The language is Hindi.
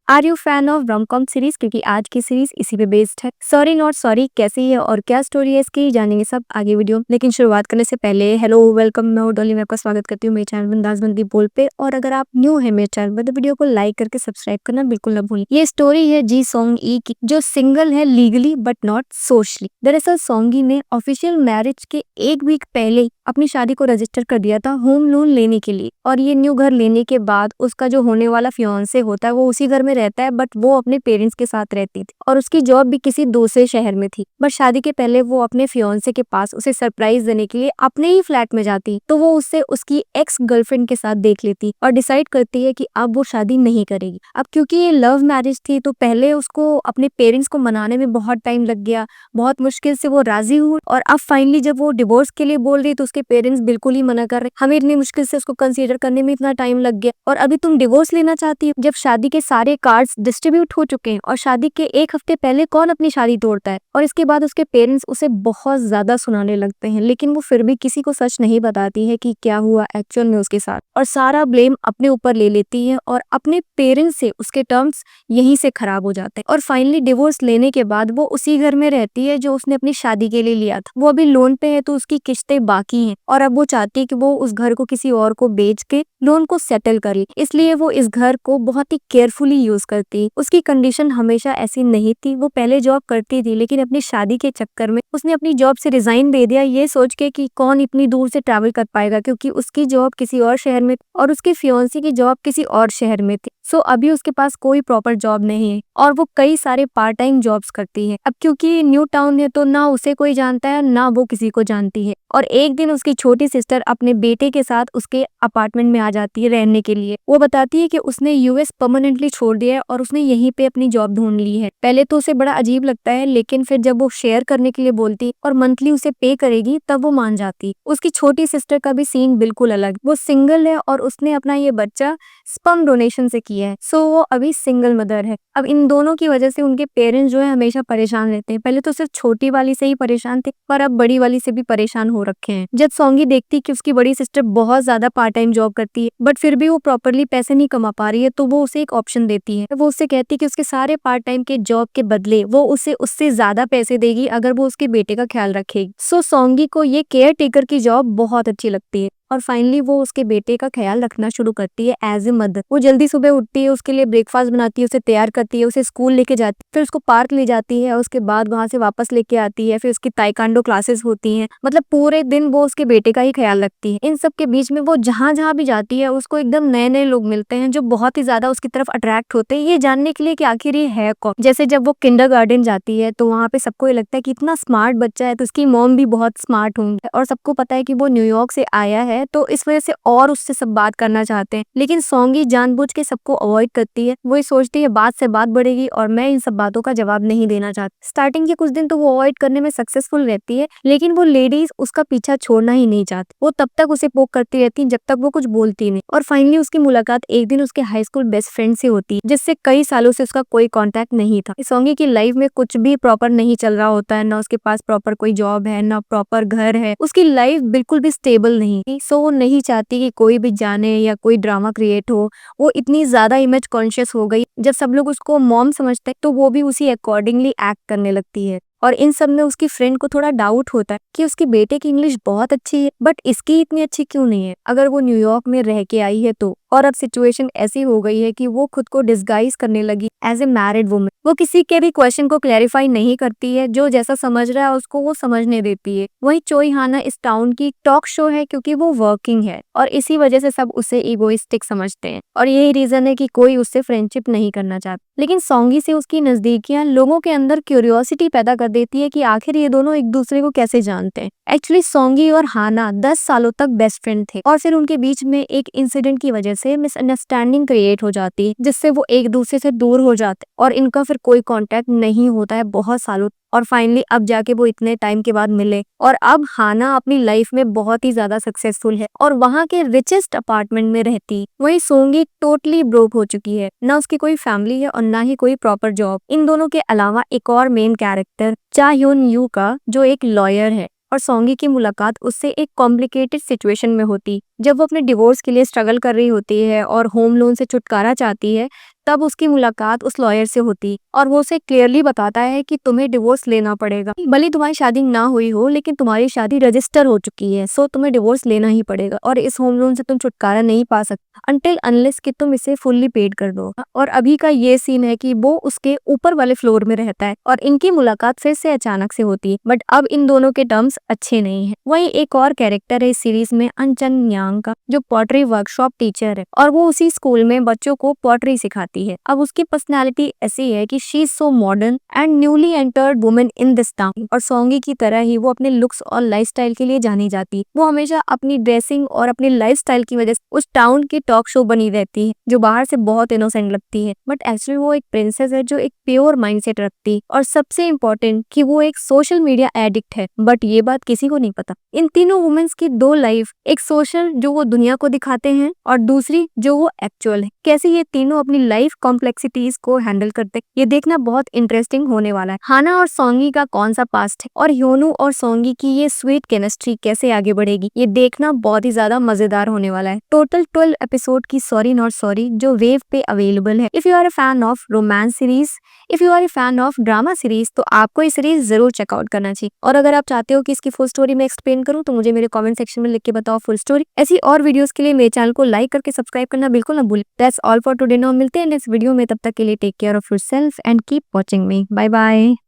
Are you fan of rom com series? क्योंकि आज की सीरीज इसी पे बेस्ड है। सॉरी नॉट सॉरी कैसी है और क्या स्टोरी है इसकी, जानेंगे सब आगे वीडियो। लेकिन शुरुआत करने से पहले हेलो वेलकम, मैं हूं डॉली, मैं आपका स्वागत करती हूँ मेरे चैनल बिंदास बनती बोल पे। और अगर आप न्यू है मेरे चैनल पर तो वीडियो को लाइक करके सब्सक्राइब करना बिल्कुल ना भूलें। ये स्टोरी है जी सॉन्ग ई की, जो सिंगल है लीगली बट नॉट सोशली। दरअसल सॉन्गी ने ऑफिशियल मैरिज के एक वीक पहले अपनी शादी को रजिस्टर कर दिया था होम लोन लेने के लिए। और ये न्यू घर लेने के बाद उसका जो होने वाला फियांसे होता है वो उसी घर में रहता है, बट वो अपने पेरेंट्स के साथ रहती थी और उसकी जॉब भी किसी दूसरे शहर में थी। बट शादी के पहले वो अपने फियांसे के पास उसे सरप्राइज देने के लिए अपने ही फ्लैट में जाती, तो वो उससे उसकी एक्स गर्लफ्रेंड के साथ देख लेती और डिसाइड करती है कि अब वो शादी नहीं करेगी। अब क्योंकि ये लव मैरिज थी तो पहले उसको अपने पेरेंट्स को मनाने में बहुत टाइम लग गया, बहुत मुश्किल से वो राजी हुई। और अब फाइनली जब वो डिवोर्स के लिए बोल रही तो उसके पेरेंट्स बिल्कुल ही मना कर रहे, हमें इतनी मुश्किल से उसको कंसीडर करने में इतना टाइम लग गया और अभी तुम डिवोर्स लेना चाहती हो। जब शादी के सारे कार्ड्स डिस्ट्रीब्यूट हो चुके हैं और शादी के एक हफ्ते पहले कौन अपनी शादी तोड़ता है। और इसके बाद उसके पेरेंट्स उसे बहुत ज्यादा सुनाने लगते हैं, लेकिन वो फिर भी किसी को सच नहीं बताती है कि क्या हुआ एक्चुअल में उसके साथ, और सारा ब्लेम अपने ऊपर ले लेती है और अपने पेरेंट्स से उसके टर्म्स यहीं से खराब हो जाते हैं। और फाइनली डिवोर्स लेने के बाद वो उसी घर में रहती है जो उसने अपनी शादी के लिए लिया था। वो अभी लोन पे है तो उसकी किस्तें बाकी हैं और अब वो चाहती है कि वो उस घर को किसी और को बेच के लोन को सेटल करे, इसलिए वो इस घर को बहुत ही केयरफुली यूज करती है। उसकी कंडीशन हमेशा ऐसी नहीं थी, वो पहले जॉब करती थी लेकिन अपनी शादी के चक्कर में उसने अपनी जॉब से रिजाइन दे दिया, ये सोच के कि कौन इतनी दूर से ट्रैवल कर पाएगा, क्योंकि उसकी जॉब किसी और शहर में और उसकी फियांसी की जॉब किसी और शहर में थी। सो अभी उसके पास कोई प्रॉपर जॉब नहीं है और वो कई सारे पार्ट टाइम जॉब्स करती है। अब क्योंकि न्यू टाउन है तो ना उसे कोई जानता है ना वो किसी को जानती है। और एक दिन उसकी छोटी सिस्टर अपने बेटे के साथ उसके अपार्टमेंट में आ जाती है रहने के लिए। वो बताती है कि उसने यूएस परमानेंटली छोड़ दिया है और उसने यहीं पे अपनी जॉब ढूंढ ली है। पहले तो उसे बड़ा अजीब लगता है, लेकिन फिर जब वो शेयर करने के लिए बोलती और मंथली उसे पे करेगी तब वो मान जाती। उसकी छोटी सिस्टर का भी सीन बिल्कुल अलग, वो सिंगल है और उसने अपना ये बच्चा स्पर्म डोनेशन से किया है। सो वो अभी सिंगल मदर है। अब इन दोनों की वजह से उनके पेरेंट्स जो है हमेशा परेशान रहते हैं। पहले तो सिर्फ छोटी वाली से ही परेशान थे पर अब बड़ी वाली से भी परेशान हो रखे हैं। जब सॉन्गी देखती कि उसकी बड़ी सिस्टर बहुत ज्यादा पार्ट टाइम जॉब करती है बट फिर भी वो प्रॉपरली पैसे नहीं कमा पा रही है, तो वो उसे एक ऑप्शन देती है। वो उससे कहती है कि उसके सारे पार्ट टाइम के जॉब के बदले वो उसे उससे ज्यादा पैसे देगी अगर वो उसके बेटे का ख्याल रखेगी। सो सॉन्गी को ये केयर टेकर की जॉब बहुत अच्छी लगती है और फाइनली वो उसके बेटे का ख्याल रखना शुरू करती है एज ए मदर। वो जल्दी सुबह उठती है, उसके लिए ब्रेकफास्ट बनाती है, उसे तैयार करती है, उसे स्कूल लेके जाती है, फिर उसको पार्क ले जाती है और उसके बाद वहां से वापस लेके आती है। फिर उसकी ताइक्वांडो क्लासेस होती हैं। मतलब पूरे दिन वो उसके बेटे का ही ख्याल रखती है। इन सब के बीच में वो जहाँ जहाँ भी जाती है उसको एकदम नए नए लोग मिलते हैं जो बहुत ही ज्यादा उसकी तरफ अट्रैक्ट होते हैं, ये जानने के लिए कि आखिर ये है कौन। जैसे जब वो किंडरगार्टन जाती है तो वहाँ पे सबको ये लगता है कि इतना स्मार्ट बच्चा है, तो उसकी मॉम भी बहुत स्मार्ट होंगी और सबको पता है कि वो न्यूयॉर्क से आया है, तो इस वजह से और उससे सब बात करना चाहते हैं। लेकिन सॉन्गी जानबूझ के सबको अवॉइड करती है। वो ये सोचती है बात से बात बढ़ेगी और मैं इन सब बातों का जवाब नहीं देना चाहती। स्टार्टिंग के कुछ दिन तो वो अवॉइड करने में सक्सेसफुल रहती है, लेकिन वो लेडीज उसका पीछा छोड़ना ही नहीं चाहती। वो तब तक उसे पोक करती रहती है जब तक वो कुछ बोलती नहीं। और फाइनली उसकी मुलाकात एक दिन उसके हाई स्कूल बेस्ट फ्रेंड से होती है, जिससे कई सालों से उसका कोई कॉन्टैक्ट नहीं था। सॉन्गी की लाइफ में कुछ भी प्रॉपर नहीं चल रहा होता है, ना उसके पास प्रॉपर कोई जॉब है, ना प्रॉपर घर है, उसकी लाइफ बिल्कुल भी स्टेबल नहीं। सो वो नहीं चाहती कि कोई भी जाने या कोई ड्रामा क्रिएट हो। वो इतनी ज्यादा इमेज कॉन्शियस हो गई, जब सब लोग उसको मॉम समझते हैं तो वो भी उसी अकॉर्डिंगली एक्ट करने लगती है। और इन सब में उसकी फ्रेंड को थोड़ा डाउट होता है कि उसके बेटे की इंग्लिश बहुत अच्छी है बट इसकी इतनी अच्छी क्यों नहीं है, अगर वो न्यूयॉर्क में रह के आई है तो। और अब सिचुएशन ऐसी हो गई है कि वो खुद को डिस्गाइज करने लगी एज ए मैरिड वुमन। वो किसी के भी क्वेश्चन को क्लैरिफाई नहीं करती है, जो जैसा समझ रहा है उसको वो समझने देती है। वही चोई हाना इस टाउन की टॉक शो है क्योंकि वो वर्किंग है और इसी वजह से सब उसे इगोइस्टिक समझते हैं और यही रीजन है कि कोई उससे फ्रेंडशिप नहीं करना चाहता। लेकिन सॉन्गी से उसकी नजदीकियां लोगों के अंदर क्यूरियोसिटी पैदा कर देती है कि आखिर ये दोनों एक दूसरे को कैसे जानते हैं। एक्चुअली सॉन्गी और हाना 10 सालों तक बेस्ट फ्रेंड थे और फिर उनके बीच में एक इंसिडेंट की वजह से मिसअंडरस्टैंडिंग क्रिएट हो जाती है, जिससे वो एक दूसरे से दूर हो जाते हैं और इनका फिर कोई कांटेक्ट नहीं होता है बहुत सालों। और फाइनली अब जाके वो इतने टाइम के बाद मिले और अब हाना अपनी लाइफ में बहुत ही ज्यादा सक्सेसफुल है और वहाँ के रिचेस्ट अपार्टमेंट में रहती। वही सॉन्गी टोटली ब्रोक हो चुकी है, ना उसकी कोई फैमिली है और ना ही कोई प्रॉपर जॉब। इन दोनों के अलावा एक और मेन कैरेक्टर चा ह्यून यू का, जो एक लॉयर है। और सॉन्गी की मुलाकात उससे एक कॉम्प्लिकेटेड सिचुएशन में होती, जब वो अपने डिवोर्स के लिए स्ट्रगल कर रही होती है और होम लोन से छुटकारा चाहती है। तब उसकी मुलाकात उस लॉयर से होती और वो उसे क्लियरली बताता है कि तुम्हें डिवोर्स लेना पड़ेगा। भले तुम्हारी शादी ना हुई हो लेकिन तुम्हारी शादी रजिस्टर हो चुकी है, सो तुम्हें डिवोर्स लेना ही पड़ेगा और इस होम लोन से तुम छुटकारा नहीं पा सकते अनटिल अनलेस कि तुम इसे फुल्ली पेड कर दो। और अभी का ये सीन है कि वो उसके ऊपर वाले फ्लोर में रहता है और इनकी मुलाकात फिर से अचानक से होती है, बट अब इन दोनों के टर्म्स अच्छे नहीं है। वहीं एक और कैरेक्टर है इस सीरीज में अंचन यांग का, जो पॉटरी वर्कशॉप टीचर है और वो उसी स्कूल में बच्चों को पॉटरी सिखाती है। अब उसकी पर्सनैलिटी ऐसी है कि she is so modern and newly entered women in this town, और सोंगी की तरह ही वो अपने लुक्स और लाइफस्टाइल के लिए जानी जाती है। वो हमेशा अपनी ड्रेसिंग और अपनी लाइफस्टाइल की वजह से उस टाउन की टॉक शो बनी रहती है, जो बाहर से बहुत इनोसेंट लगती है, बट एक्चुअली वो एक प्रिंसेस है जो एक प्योर माइंडसेट रखती है। और सबसे इम्पोर्टेंट कि वो एक सोशल मीडिया एडिक्ट है, बट ये बात किसी को नहीं पता। इन तीनों वुमेन्स की दो लाइफ, एक सोशल जो वो दुनिया को दिखाते हैं और दूसरी जो वो एक्चुअल है, कैसे ये तीनों अपनी लाइफ कॉम्प्लेक्सिटीज को हैंडल करते हैं, ये देखना बहुत इंटरेस्टिंग होने वाला है। हाना और सोंगी का कौन सा पास्ट है और ह्योनू और सोंगी की ये स्वीट केमिस्ट्री कैसे आगे बढ़ेगी, ये देखना बहुत ही ज्यादा मजेदार होने वाला है। टोटल 12 एपिसोड की सॉरी नॉट सॉरी जो वेव पे अवेलेबल है। If you are a fan of romance series, if you are a fan of drama series, तो आपको ये सीरीज जरूर चेकआउट करना चाहिए। और अगर आप चाहते हो कि इसकी फुल स्टोरी में एक्सप्लेन करूं तो मुझे मेरे कमेंट सेक्शन में लिख के बताओ फुल स्टोरी। ऐसी और वीडियोस के लिए मेरे चैनल को लाइक करके सब्सक्राइब करना बिल्कुल ना भूलें। That's all for today. Now मिलते हैं नेक्स्ट वीडियो में, तब तक के लिए take care of yourself and keep watching me. Bye bye.